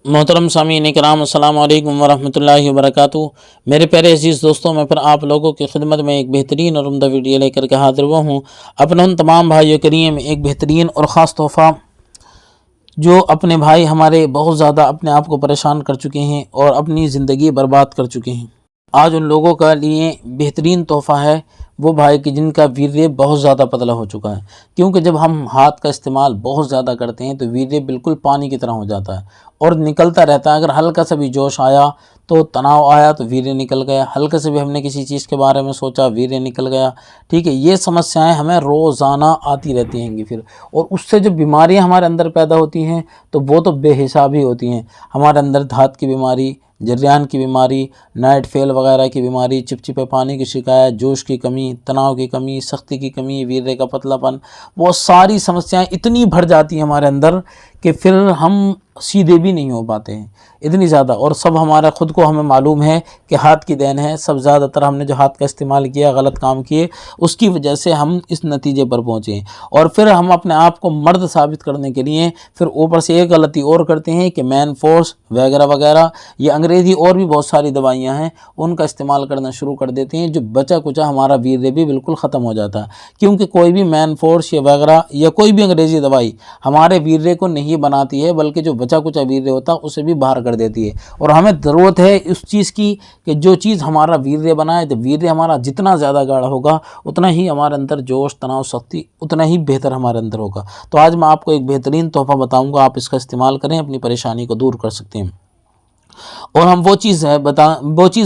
मोहतरम सामीन इकराम अस्सलाम वालेकुम वरहमतुल्लाहि वबरकातुहू। मेरे प्यारे अजीज़ दोस्तों, मैं फिर आप लोगों की खिदमत में एक बेहतरीन और उम्दा वीडियो लेकर के हाजिर हुआ हूँ। अपने उन तमाम भाइयों के लिए एक बेहतरीन और ख़ास तोहफ़ा, जो अपने भाई हमारे बहुत ज़्यादा अपने आप को परेशान कर चुके हैं और अपनी ज़िंदगी बर्बाद कर चुके हैं। आज उन लोगों का लिए बेहतरीन तोहफ़ा है, वो भाई कि जिनका वीर्य बहुत ज़्यादा पतला हो चुका है। क्योंकि जब हम हाथ का इस्तेमाल बहुत ज़्यादा करते हैं तो वीर्य बिल्कुल पानी की तरह हो जाता है और निकलता रहता है। अगर हल्का सा भी जोश आया तो तनाव आया तो वीर्य निकल गया, हल्के से भी हमने किसी चीज़ के बारे में सोचा वीर्य निकल गया। ठीक है, ये समस्याएं हमें रोज़ाना आती रहती हैंगी फिर, और उससे जो बीमारियां हमारे अंदर पैदा होती हैं तो वो तो बेहिसाब ही होती हैं। हमारे अंदर धात की बीमारी, जरियान की बीमारी, नाइट फेल वगैरह की बीमारी, चिपचिपे पानी की शिकायत, जोश की कमी, तनाव की कमी, सख्ती की कमी, वीर्य का पतलापन, वो सारी समस्याएं इतनी भर जाती हैं हमारे अंदर कि फिर हम सीधे भी नहीं हो पाते हैं, इतनी ज़्यादा। और सब हमारा खुद को हमें मालूम है कि हाथ की देन है। सब ज़्यादातर हमने जो हाथ का इस्तेमाल किया, गलत काम किए, उसकी वजह से हम इस नतीजे पर पहुँचे। और फिर हम अपने आप को मर्द साबित करने के लिए फिर ऊपर से एक गलती और करते हैं कि मैन फोर्स वगैरह वगैरह, ये अंग्रेज़ी और भी बहुत सारी दवाइयाँ हैं, उनका इस्तेमाल करना शुरू कर देते हैं, जो बचा कुचा हमारा वीर्य भी बिल्कुल ख़त्म हो जाता है। क्योंकि कोई भी मैन फोर्स या वगैरह या कोई भी अंग्रेज़ी दवाई हमारे वीर्य को नहीं बनाती है, बल्कि जो बचा कुचा वीर्य होता है उसे भी बाहर कर देती है। और हमें ज़रूरत है उस चीज़ की कि जो चीज़ हमारा वीर्य बनाए, तो वीर्य हमारा जितना ज़्यादा गाढ़ा होगा उतना ही हमारे अंदर जोश, तनाव, शक्ति उतना ही बेहतर हमारे अंदर होगा। तो आज मैं आपको एक बेहतरीन तोहफ़ा बताऊंगा, आप इसका इस्तेमाल करें, अपनी परेशानी को दूर कर सकते हैं। और हम वो चीज़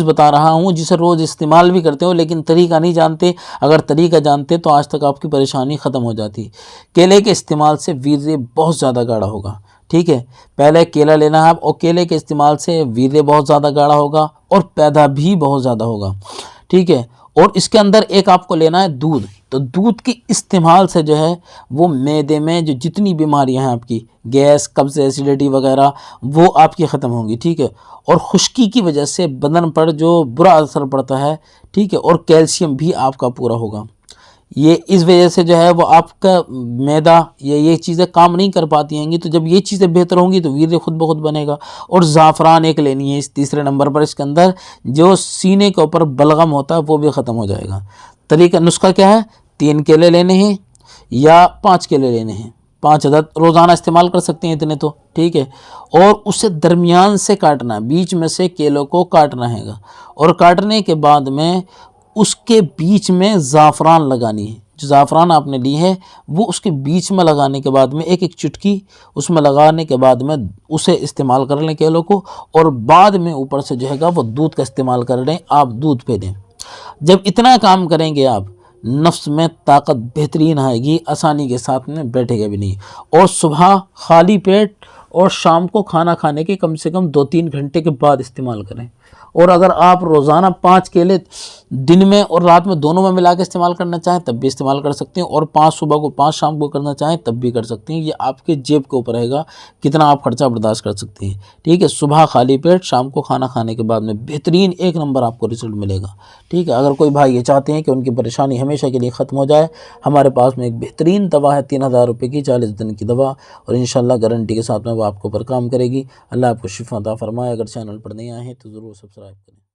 बता रहा हूँ जिसे रोज़ इस्तेमाल भी करते हो, लेकिन तरीका नहीं जानते। अगर तरीका जानते तो आज तक आपकी परेशानी ख़त्म हो जाती। केले के इस्तेमाल से वीर्य बहुत ज़्यादा गाढ़ा होगा। ठीक है, पहले केला लेना है और केले के इस्तेमाल से वीर्य बहुत ज़्यादा गाढ़ा होगा और पैदा भी बहुत ज़्यादा होगा। ठीक है, और इसके अंदर एक आपको लेना है दूध। तो दूध के इस्तेमाल से जो है वो मैदे में जो जितनी बीमारियां हैं आपकी, गैस, कब्ज़, एसिडिटी वगैरह, वो आपकी ख़त्म होंगी। ठीक है, और खुश्की की वजह से बदन पर जो बुरा असर पड़ता है, ठीक है, और कैल्शियम भी आपका पूरा होगा। ये इस वजह से जो है वो आपका मैदा ये चीज़ें काम नहीं कर पाती हैंगी। तो जब ये चीज़ें बेहतर होंगी तो वीर्य खुद ब खुद बनेगा। और ज़ाफ़रान एक लेनी है इस तीसरे नंबर पर। इसके अंदर जो सीने के ऊपर बलगम होता है वो भी ख़त्म हो जाएगा। तरीका, नुस्खा क्या है? 3 केले लेने हैं या 5 केले लेने हैं, 5 अदद रोज़ाना इस्तेमाल कर सकते हैं इतने तो। ठीक है, और उसे दरमियान से काटना, बीच में से केलों को काटना है, और काटने के बाद में उसके बीच में ज़ाफ़रान लगानी है। जो ज़ाफ़रान आपने ली है वो उसके बीच में लगाने के बाद में एक एक चुटकी उसमें लगाने के बाद में उसे इस्तेमाल कर लें केलों को, और बाद में ऊपर से जो है वो दूध का इस्तेमाल कर लें। आप दूध पे दें। जब इतना काम करेंगे आप, नफ्स में ताकत बेहतरीन आएगी, आसानी के साथ में बैठेगा भी नहीं। और सुबह खाली पेट और शाम को खाना खाने के कम से कम 2-3 घंटे के बाद इस्तेमाल करें। और अगर आप रोज़ाना 5 केले दिन में और रात में दोनों में मिला के इस्तेमाल करना चाहें तब भी इस्तेमाल कर सकते हैं, और 5 सुबह को 5 शाम को करना चाहें तब भी कर सकते हैं। ये आपके जेब के ऊपर रहेगा कितना आप खर्चा बर्दाश्त कर सकते हैं। ठीक है, सुबह खाली पेट, शाम को खाना खाने के बाद में बेहतरीन 1 नंबर आपको रिजल्ट मिलेगा। ठीक है, अगर कोई भाई ये चाहते हैं कि उनकी परेशानी हमेशा के लिए ख़त्म हो जाए, हमारे पास में एक बेहतरीन दवा है, 3000 रुपये की 40 दिन की दवा, और इंशाल्लाह गारंटी के साथ में वो आपके ऊपर काम करेगी। अल्लाह आपको शिफा अता फरमाए। अगर चैनल पर नए आए हैं तो ज़रूर सब्सक्राइब करें।